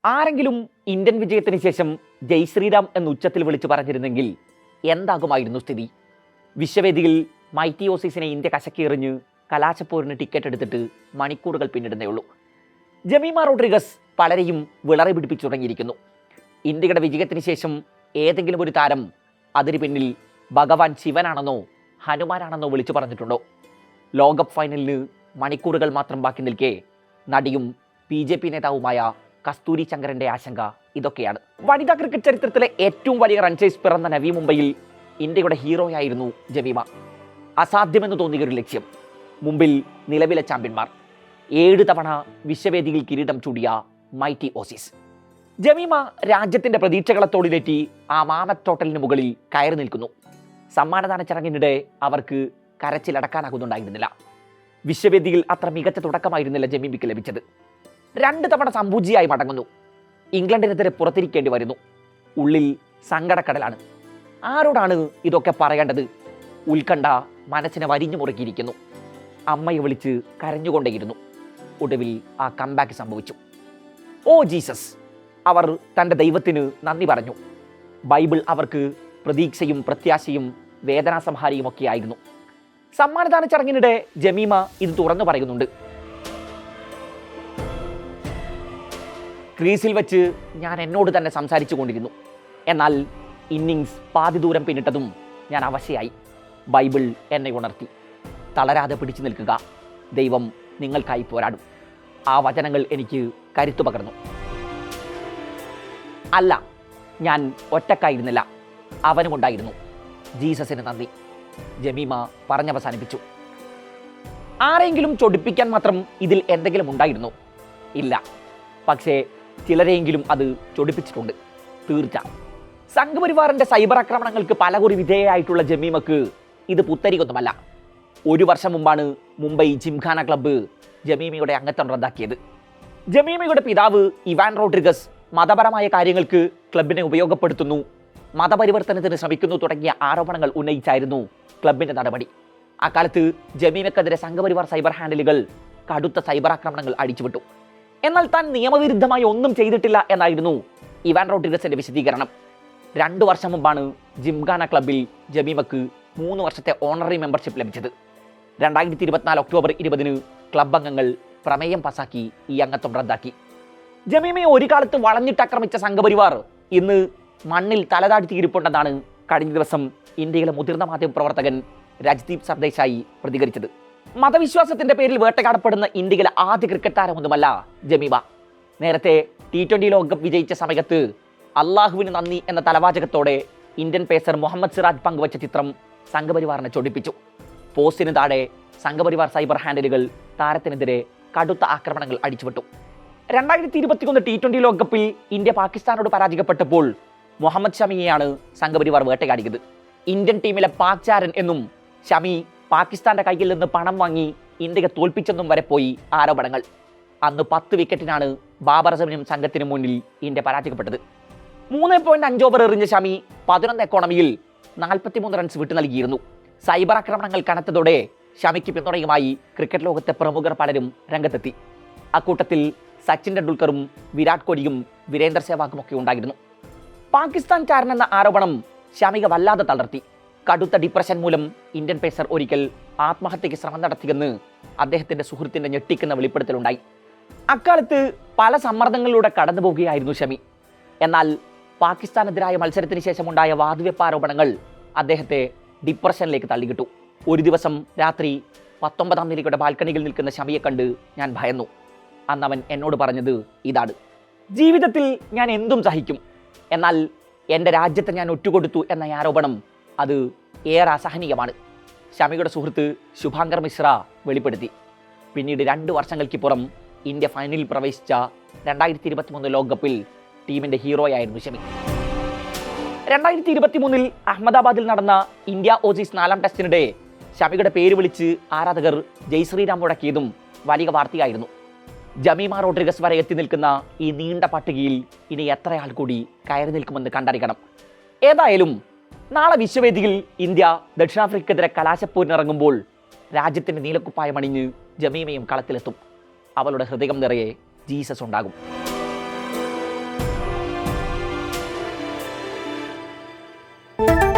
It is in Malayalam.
ആരെങ്കിലും ഇന്ത്യൻ വിജയത്തിന് ശേഷം ജയ് ശ്രീറാം എന്ന് ഉച്ചത്തിൽ വിളിച്ചു പറഞ്ഞിരുന്നെങ്കിൽ എന്താകുമായിരുന്നു സ്ഥിതി? വിശ്വവേദിയിൽ മൈറ്റി ഓസീസിനെ ഇന്ത്യ കശക്കിയെറിഞ്ഞ് കലാശപ്പോരിന് ടിക്കറ്റ് എടുത്തിട്ട് മണിക്കൂറുകൾ പിന്നിടുന്നേ ഉള്ളൂ. ജമീമ റോഡ്രിഗസ് പലരെയും വിളറി പിടിപ്പിച്ചു തുടങ്ങിയിരിക്കുന്നു. ഇന്ത്യയുടെ വിജയത്തിന് ശേഷം ഏതെങ്കിലും ഒരു താരം അതിന് പിന്നിൽ ഭഗവാൻ ശിവനാണെന്നോ ഹനുമാനാണെന്നോ വിളിച്ചു പറഞ്ഞിട്ടുണ്ടോ? ലോകകപ്പ് ഫൈനലിന് മണിക്കൂറുകൾ മാത്രം ബാക്കി നിൽക്കെ നടിയും BJP നേതാവുമായ കസ്തൂരി ശങ്കരന്റെ ആശങ്ക ഇതൊക്കെയാണ്. വനിതാ ക്രിക്കറ്റ് ചരിത്രത്തിലെ ഏറ്റവും വലിയ റൺചേസ് പിറന്ന നവി മുംബൈയിൽ ഇന്ത്യയുടെ ഹീറോയായിരുന്നു ജമീമ. അസാധ്യമെന്ന് തോന്നിയ ഒരു ലക്ഷ്യം. മുമ്പിൽ നിലവിലെ ചാമ്പ്യന്മാർ, 7 തവണ വിശ്വവേദിയിൽ കിരീടം ചൂടിയ മൈറ്റി ഓസീസ്. ജമീമ രാജ്യത്തിന്റെ പ്രതീക്ഷകളെ തോളിലേറ്റി ആ മാമത്ത് ടോട്ടലിന് മുകളിൽ കയറി നിൽക്കുന്നു. സമ്മാനദാന ചടങ്ങിനിടെ അവർക്ക് കരച്ചിലടക്കാനാകുന്നുണ്ടായിരുന്നില്ല. വിശ്വവേദിയിൽ അത്ര മികച്ച തുടക്കമായിരുന്നില്ല ജമീമയ്ക്ക് ലഭിച്ചത്. 2 തവണ സംപൂജിയായി മടങ്ങുന്നു. ഇംഗ്ലണ്ടിനെതിരെ പുറത്തിരിക്കേണ്ടി വരുന്നു. ഉള്ളിൽ സങ്കടക്കടലാണ്. ആരോടാണ് ഇതൊക്കെ പറയേണ്ടത്? ഉത്കണ്ഠ മനസ്സിനെ വരിഞ്ഞു മുറുക്കിയിരിക്കുന്നു. അമ്മയെ വിളിച്ച് കരഞ്ഞുകൊണ്ടേയിരുന്നു. ഒടുവിൽ ആ കംബാക്ക് സംഭവിച്ചു. Oh Jesus! അവർ തൻ്റെ ദൈവത്തിന് നന്ദി പറഞ്ഞു. ബൈബിൾ അവർക്ക് പ്രതീക്ഷയും പ്രത്യാശയും വേദനാസംഹാരിയും ഒക്കെ ആയിരുന്നു. സമ്മാനദാന ചടങ്ങിനിടെ ജമീമ ഇത് തുറന്നു പറയുന്നുണ്ട്. ക്രീസിൽ വെച്ച് ഞാൻ എന്നോട് തന്നെ സംസാരിച്ചു കൊണ്ടിരുന്നു. എന്നാൽ ഇന്നിങ്സ് പാതി ദൂരം പിന്നിട്ടതും ഞാൻ അവശയായി. ബൈബിൾ എന്നെ ഉണർത്തി. തളരാതെ പിടിച്ചു നിൽക്കുക, ദൈവം നിങ്ങൾക്കായി പോരാടും. ആ വചനങ്ങൾ എനിക്ക് കരുത്തു പകർന്നു. അല്ല, ഞാൻ ഒറ്റക്കായിരുന്നില്ല, അവനുമുണ്ടായിരുന്നു. ജീസസിന് നന്ദി, ജമീമ പറഞ്ഞവസാനിപ്പിച്ചു. ആരെങ്കിലും ചൊടിപ്പിക്കാൻ മാത്രം ഇതിൽ എന്തെങ്കിലും ഉണ്ടായിരുന്നു? ഇല്ല. പക്ഷേ ചിലരെയെങ്കിലും അത് ചൊടിപ്പിച്ചിട്ടുണ്ട്, തീർച്ച. സംഘപരിവാറിന്റെ സൈബർ ആക്രമണങ്ങൾക്ക് പലകുറി വിധേയയായിട്ടുള്ള ജമീമക്ക് ഇത് പുത്തരികൊന്നുമല്ല. 1 വർഷം മുമ്പാണ് മുംബൈ ജിംഖാന ക്ലബ്ബ് ജമീമയുടെ അംഗത്വം റദ്ദാക്കിയത്. ജമീമയുടെ പിതാവ് ഇവാൻ റോഡ്രിഗസ് മതപരമായ കാര്യങ്ങൾക്ക് ക്ലബിനെ ഉപയോഗപ്പെടുത്തുന്നു, മതപരിവർത്തനത്തിന് ശ്രമിക്കുന്നു തുടങ്ങിയ ആരോപണങ്ങൾ ഉന്നയിച്ചായിരുന്നു ക്ലബിന്റെ നടപടി. അക്കാലത്ത് ജമീമയ്ക്കെതിരെ സംഘപരിവാർ സൈബർ ഹാൻഡിലുകൾ കടുത്ത സൈബർ ആക്രമണങ്ങൾ അടിച്ചുവിട്ടു. എന്നാൽ താൻ നിയമവിരുദ്ധമായി ഒന്നും ചെയ്തിട്ടില്ല എന്നായിരുന്നു ഇവാൻ റോഡ്രിഗസിന്റെ വിശദീകരണം. 2 വർഷം മുമ്പാണ് ജിംഖാന ക്ലബിൽ ജമീമക്ക് 3 വർഷത്തെ ഓണററി മെമ്പർഷിപ്പ് ലഭിച്ചത്. 2024 ഒക്ടോബർ 20 ക്ലബ് അംഗങ്ങൾ പ്രമേയം പാസാക്കി ഈ അംഗത്വം റദ്ദാക്കി. ജമീമയെ ഒരു കാലത്ത് വളഞ്ഞിട്ടാക്രമിച്ച സംഘപരിവാർ ഇന്ന് മണ്ണിൽ തലതാഴ്ത്തിയിരിപ്പുണ്ടെന്നാണ് കഴിഞ്ഞ ദിവസം ഇന്ത്യയിലെ മുതിർന്ന മാധ്യമപ്രവർത്തകൻ രാജ്ദീപ് സർദേശായി പ്രതികരിച്ചത്. മതവിശ്വാസത്തിന്റെ പേരിൽ വേട്ടയാടപ്പെടുന്ന ഇന്ത്യയിലെ ആദ്യ ക്രിക്കറ്റ് താരമൊന്നുമല്ല ജമീമ. നേരത്തെ T20 ലോകകപ്പ് വിജയിച്ച സമയത്ത് അള്ളാഹുവിന് നന്ദി എന്ന തലവാചകത്തോടെ ഇന്ത്യൻ പേസർ മുഹമ്മദ് സിറാജ് പങ്കുവച്ച ചിത്രം സംഘപരിവാറിനെ ചൊടിപ്പിച്ചു. പോസ്റ്റിന് താഴെ സംഘപരിവാർ സൈബർ ഹാൻഡിലുകൾ താരത്തിനെതിരെ കടുത്ത ആക്രമണങ്ങൾ അടിച്ചുവിട്ടു. 2021 T20 ലോകകപ്പിൽ ഇന്ത്യ പാകിസ്ഥാനോട് പരാജയപ്പെട്ടപ്പോൾ മുഹമ്മദ് ഷമിയെയാണ് സംഘപരിവാർ വേട്ടയാടിയത്. ഇന്ത്യൻ ടീമിലെ പാക്ചാരൻ എന്നും ഷമി പാകിസ്ഥാന്റെ കയ്യിൽ നിന്ന് പണം വാങ്ങി ഇന്ത്യയെ തോൽപ്പിച്ചെന്നും വരെ പോയി ആരോപണങ്ങൾ. അന്ന് 10 വിക്കറ്റിനാണ് ബാബർ അസമിനും സംഘത്തിനും മുന്നിൽ ഇന്ത്യ പരാജയപ്പെട്ടത്. 3.5 ഓവർ എറിഞ്ഞ ഷമി 11 എക്കോണമിയിൽ 43 റൺസ് വിട്ടു നൽകിയിരുന്നു. സൈബർ ആക്രമണങ്ങൾ കനത്തതോടെ ഷമിക്ക് പിന്തുണയുമായി ക്രിക്കറ്റ് ലോകത്തെ പ്രമുഖർ പലരും രംഗത്തെത്തി. അക്കൂട്ടത്തിൽ സച്ചിൻ ടെണ്ടുൽക്കറും വിരാട് കോഹ്ലിയും വീരേന്ദർ സെവാഗും ഒക്കെ ഉണ്ടായിരുന്നു. പാകിസ്ഥാൻ ചാരനെന്ന ആരോപണം ഷമിയെ വല്ലാതെ തളർത്തി. കടുത്ത ഡിപ്രഷൻ മൂലം ഇന്ത്യൻ പേസർ ഒരിക്കൽ ആത്മഹത്യയ്ക്ക് ശ്രമം നടത്തിയെന്ന് അദ്ദേഹത്തിന്റെ സുഹൃത്തിന്റെ ഞെട്ടിക്കുന്ന വെളിപ്പെടുത്തലുണ്ടായി. അക്കാലത്ത് പല സമ്മർദ്ദങ്ങളിലൂടെ കടന്നു പോവുകയായിരുന്നു ഷമി. എന്നാൽ പാകിസ്ഥാനെതിരായ മത്സരത്തിന് ശേഷമുണ്ടായ വാതുവെപ്പ് ആരോപണങ്ങൾ അദ്ദേഹത്തെ ഡിപ്രഷനിലേക്ക് തള്ളിക്കിട്ടു. ഒരു ദിവസം രാത്രി 19ാം നിലയുടെ ബാൽക്കണിയിൽ നിൽക്കുന്ന ഷമിയെ കണ്ട് ഞാൻ ഭയന്നു. അന്നവൻ എന്നോട് പറഞ്ഞത് ഇതാണ്: ജീവിതത്തിൽ ഞാൻ എന്തും സഹിക്കും, എന്നാൽ എൻ്റെ രാജ്യത്തെ ഞാൻ ഒറ്റുകൊടുത്തു എന്ന ആരോപണം അത് ഏറെ അസഹനീയമാണ്. ഷമിയുടെ സുഹൃത്ത് ശുഭാങ്കർ മിശ്ര വെളിപ്പെടുത്തി. പിന്നീട് 2 വർഷങ്ങൾക്കിപ്പുറം ഇന്ത്യ ഫൈനലിൽ പ്രവേശിച്ച 2023 ലോകകപ്പിൽ ടീമിന്റെ ഹീറോയായിരുന്നു ഷമി. 2023 അഹമ്മദാബാദിൽ നടന്ന ഇന്ത്യ ഓസീസ് 4ാം ടെസ്റ്റിനിടെ ഷമിയുടെ പേര് വിളിച്ച് ആരാധകർ ജയ് ശ്രീറാം മുഴക്കിയതും വലിയ വാർത്തയായിരുന്നു. ജമീമ റോഡ്രിഗസ് വരെ എത്തി നിൽക്കുന്ന ഈ നീണ്ട പട്ടികയിൽ ഇനി എത്ര ആൾ കൂടി കയറി നിൽക്കുമെന്ന് കണ്ടറിയണം. ഏതായാലും നാളെ വിശ്വവേദിയിൽ ഇന്ത്യ ദക്ഷിണാഫ്രിക്കയ്ക്കെതിരെ കലാശപ്പോരിനിറങ്ങുമ്പോൾ രാജ്യത്തിന്റെ നീലക്കുപ്പായമണിഞ്ഞ് ജമീമയും കളത്തിലെത്തും. അവളുടെ ഹൃദയം നിറയെ ജീസസ് ഉണ്ടാകും. നന്ദി.